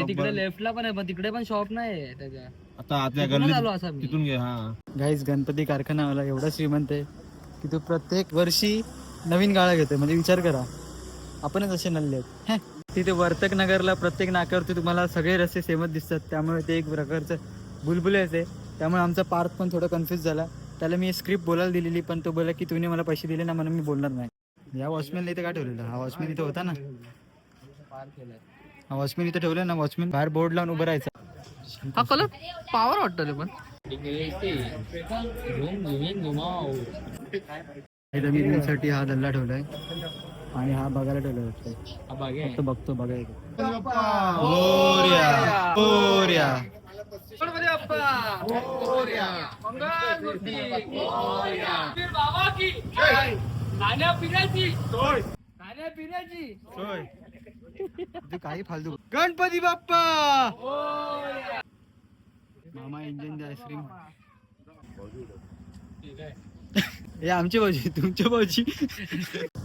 तिकडे लेफ्टला पण आहे, पण तिकडे पण शॉप नाही त्याच्या. आता आतल्या तिथूनच आलो गल्लीत असा मी. तिथून घे. हा गाईज गणपती कारखाना मला एवढा श्रीमंत आहे की तो प्रत्येक वर्षी नवीन गाळा घेतोय. म्हणजे विचार करा, आपणच असे नल्ले आहेत. हे, तिथे वर्तक नगरला प्रत्येक नाक्यावरती तुम्हाला सगळे रस्ते सेमच दिसतात, त्यामुळे ते एक प्रकारचं बुलबुलेच आहे. त्यामुळे आमचा पार्थ पण थोडा कन्फ्यूज झाला. त्याला मी स्क्रिप्ट बोलायला दिलेली, पण तो बोला की तुम्ही मला पैसे दिले ना म्हणून मी बोलणार नाही. या वॉचमॅनला इथे काय ठेवलेलं? हा वॉचमॅन इथे होता ना, हा वॉचमॅन इथे ठेवलं ना. वॉचमॅन बाहेर बोर्ड लावून उभं राहायचं. हा कलर पावर वाटतं पण. इथं मी रीलसाठी हा दल्ला ठेवलाय आणि हा बघायला ठेवलाय. फक्त बघतो बघायचं. काही फालतू. गणपती बाप्पा मामा इंजन आईस्क्रीम. हे आमची भाऊजी, तुमच्या भाऊजी.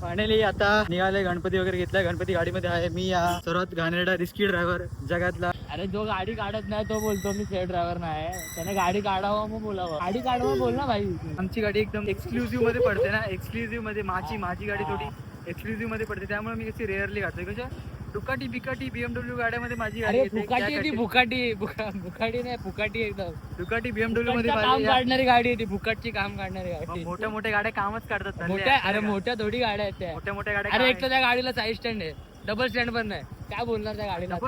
फायनली आता निघाले, गणपती वगैरे घेतलाय. गणपती गाडीमध्ये आहे. मी या सर्वात घाणेरडा रिस्की ड्रायव्हर जगातला. अरे जो गाडी काढत नाही तो बोलतो मी सेफ ड्रायव्हर नाही. त्याने गाडी काढावं मग बोलावं. गाडी काढावं बोल ना भाई. आमची गाडी एकदम एक्सक्लुझिव्ह मध्ये पडते ना, एक्सक्लुझिव्ह मध्ये. माझी गाडी थोडी एक्सक्लुझिव्ह मध्ये पडते, त्यामुळे मी कशी रेअरली काढतोय. कशा दुकाटी बिकाटी BMW गाड्यामध्ये माझी गाडी अरे येते. फुकाटी आहे ती, फुकाटी नाही, फुकाटी एकदम. दुकाटी BMW मध्ये काम माझी काढणारी गाडी आहे ती, फुकाटची काम काढणारी गाडी. मोठ्या मोठ्या गाड्या कामच काढतात. मोठ्या, अरे मोठ्या थोडी गाड्या आहेत त्या. मोठ्या मोठ्या गाड्या. अरे एक तर त्या गाडीला साईड स्टँड आहे, डबल स्टँड पण नाही. काय बोलणार त्या गाडीला आता?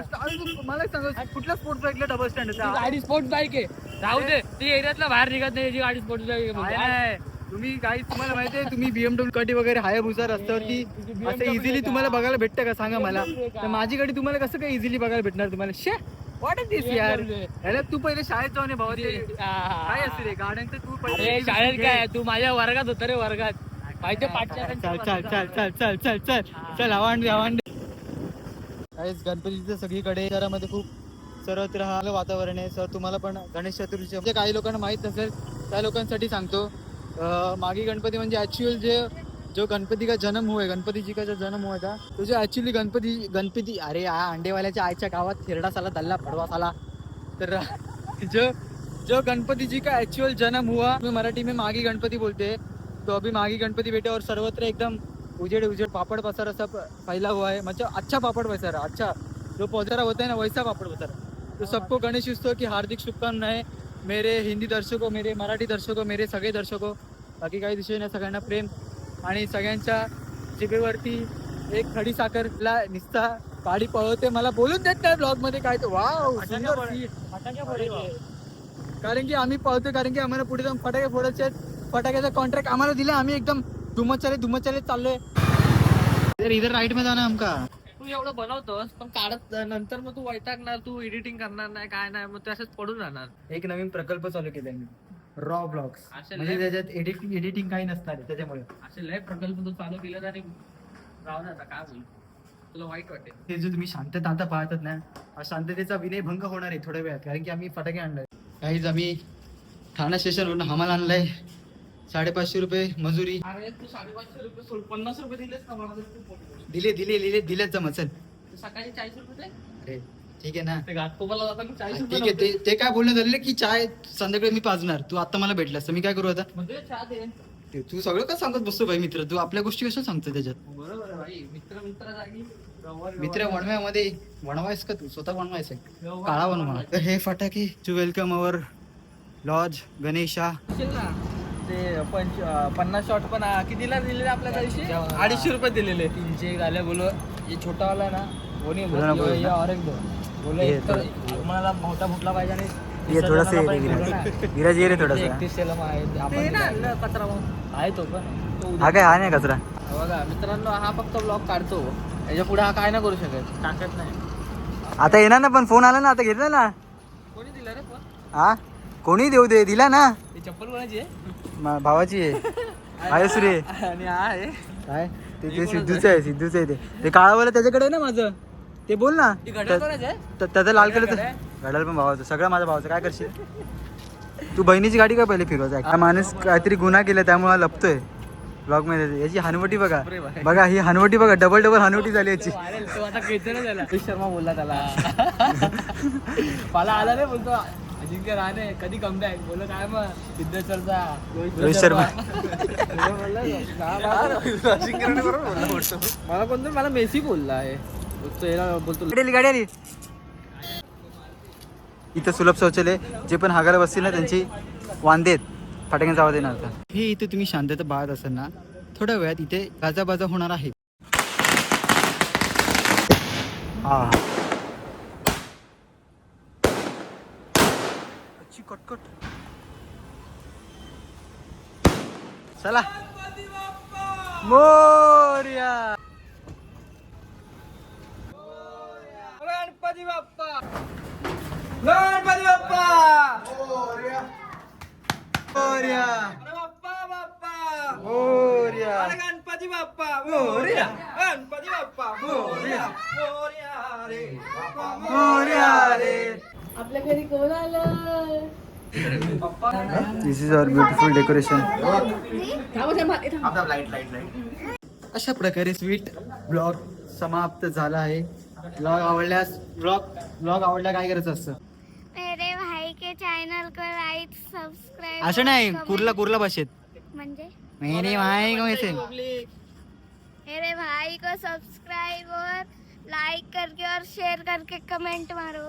मला सांगा, कुठल्या स्पोर्ट्स बाईकला डबल स्टँड ती गाडी स्पोर्ट्स बाईक आहे, राहू दे. ती एरियातला बाहेर निघत नाही, याची गाडी स्पोर्ट्स बाईक आहे. तुम्ही काही तुम्हाला माहिती आहे, तुम्ही BMW गाडी वगैरे हायाबुसा रस्त्यावरती असं इझिली तुम्हाला बघायला भेटतं का सांगा मला. तर माझी गाडी तुम्हाला कसं काय इझिली बघायला भेटणार तुम्हाला? शे व्हॉट इज दिस यार. याला तू पहिले शाळेत जाऊन ये भाऊ. काय असते रे गाड्यांचं? तू पहिले शाळेत काय, तू माझ्या वर्गात होता रे, वर्गात माहिती पाठच्या. चल चल चल चल चल चल चल चल आवांड. काहीच गणपतीचं सगळीकडे शहरामध्ये खूप सर्वत्र हा वातावरण आहे. सर तुम्हाला पण गणेश चतुर्थी म्हणजे काही लोकांना माहीत नसेल, त्या लोकांसाठी सांगतो. मागी गणपती म्हणजे ॲक्च्युअल जो गणपती का जन्म हुआ है, गणपती जी का जो जन्म हुआ था, तो जो ॲक्च्युअली गणपती अरे अंडेवाल्याच्या आईच्या गावात खेरडा साला दल्ला पडवा साला. तर जो गणपती जी का एक्चुअल जन्म हुआ, मैं मराठी में मागी गणपती बोलते हैं. तो अभी मागी गणपती बेटे और सर्वत्र एकदम उजेड़ पापड़ पसारा सब फैला हुआ है. मतलब अच्छा पापड़ पसारा, अच्छा जो पौधारा होता है ना वैसा पापड़ पसारा. तो सबको गणेश उत्सव की हार्दिक शुभकामनाएं. मेरे हिंदी दर्शकों, मेरे मराठी दर्शकों, मेरे सगळे दर्शकों, बाकी काही दिशेने सगळ्यांना प्रेम. आणि सगळ्यांच्या जिभेवरती एक खडी साखरला निस्ता गाडी पळवते. मला बोलून देत नाही ब्लॉग मध्ये काय तर. वाव कारण की आम्ही पळतोय, कारण की आम्हाला पुढे जाऊन फटाके फोडायचे आहेत. फटाक्याचा कॉन्ट्रॅक्ट आम्हाला दिला. आम्ही एकदम धुमत चालत चाललोय. इधर राईट मध्ये जाणार आमका. तू एवढं बनवतोस पण काढत नंतर मग तू वैतागणार, तू एडिटिंग करणार नाही, काय नाही, मग ते असंच पडून राहणार. एक नवीन प्रकल्प चालू केलाय मी, रॉ ब्लॉग्स. असे म्हणजे त्याच्यात एडिटिंग काही नसणार आहे, त्याच्यामुळे असे लय प्रकल्प तू चालू केला आणि राहून आता काय बोल, तुला वाईट वाटेल. हे जो तुम्ही शांतता आता पाहतात ना, हा शांततेचा विनय भंग होणार आहे थोड्या वेळात, कारण की आम्ही फटाके आणलाय. काहीच आम्ही ठाणा स्टेशनवरून हमाल आणलाय. 550 रुपये मजुरी. अरे तू 550 रुपये सोड, 50 रुपये दिलेस ना मला, दिलेच जमा. चल सकाळी 40 रुपये. अरे ठीक आहे ना, ते घाटकोपरला जाताना 40 रुपये. ठीक आहे. ते काय बोलणं झालेलं की चाय संध्याकाळी मी पाजणार, तू आता मला भेटलास तर मी काय करू आता? म्हणजे चहा दे. तू सगळं का सांगत बसतो भाई मित्र, तू आपल्या गोष्टी कशा सांगतो त्याच्यात? बरोबर आहे भाई, मित्र जागी मित्र वणव्यामध्ये वणवायस का तू? स्वतः वणवायस आहे, काळा वणवा. तर हे फटाके to welcome our lord Ganesha. ते 50 शॉट पण कितीला दिलेले आपल्या दिवशी? 250 रुपये दिलेले. 300 झाले. बोलो हे छोटा वाला ना, कोणी और एक दो बोलो, एक तर मला मोठा फुटला पाहिजे आणि ये थोडासा विराज ये रे थोडासा. 31 आपण कचरा आहे तो पण तो. हा काय, हा नाही कचरा. बघा मित्रांनो, हा फक्त ब्लॉग काढतो, याच्या पुढे हा काय नाही करू शकत, टाकत नाही. आता येणार ना, पण फोन आला ना, आता घेतला ना. कोणी दिला रे पण? हा कोणी देऊ दे, दिला ना. ही चप्पल कोणाची आहे? भावाची आहे. आहे रे. आणि हा आहे काय ते सिद्धूचं आहे. ते काळावाला त्याच्याकडे आहे ना माझं, ते बोल ना. त्याचा लाल कलरचं घड्याळ पण भावाचं, सगळं माझ्या भावाचं. काय करशील तू? बहिणीची गाडी काय पहिले फिरवायचं? हा माणूस काहीतरी गुन्हा केला त्यामुळे लपतोय. ब्लॉग मध्ये याची हनवटी बघा बघा, ही हनवटी बघा, डबल हनवटी झाली याची. तो आता घेतो ना त्याला. रोहित शर्मा बोलला त्याला. मला आला नाही बोलतो अजिंक्य राहणे कधी कमबॅक. बोललो काय मग सिद्धेश्वरचा रोहित शर्मा. मला कोणतं मला मेसी बोलला आहे. बोलतो गाडी आली. इथं सुलभ शौचालय, जे पण हागायला बसतील ना त्यांची वांदे आहेत, फटाक्यांचा आवाज येणार होता. हे इथे तुम्ही शांतता पाहत असाल ना, थोड्या वेळात इथे गाजाबाजा होणार आहे. हा कटकट. चला मोरया. गणपती बाप्पा. गणपती बाप्पा. मोरया मोरया बाप्पा बाप्पा. मोरया. गणपती बाप्पा मोरया. गणपती बाप्पा मोरया. मोरया रे मोरया रे. आपल्या घरी कोण आलं? दिस इज आवर ब्युटिफुल डेकोरेशन. अशा प्रकारे स्वीट ब्लॉग समाप्त झाला आहे. ब्लॉग आवडला काय करायचं असतं? मेरे भाई के चॅनल को लाईक सबस्क्राईब. असं नाही, कुर्ला भाषेत. म्हणजे मेरे भाई को ऐसे. मेरे भाई को सब्सक्राइब और लाइक करके और शेयर करके कमेंट मारो.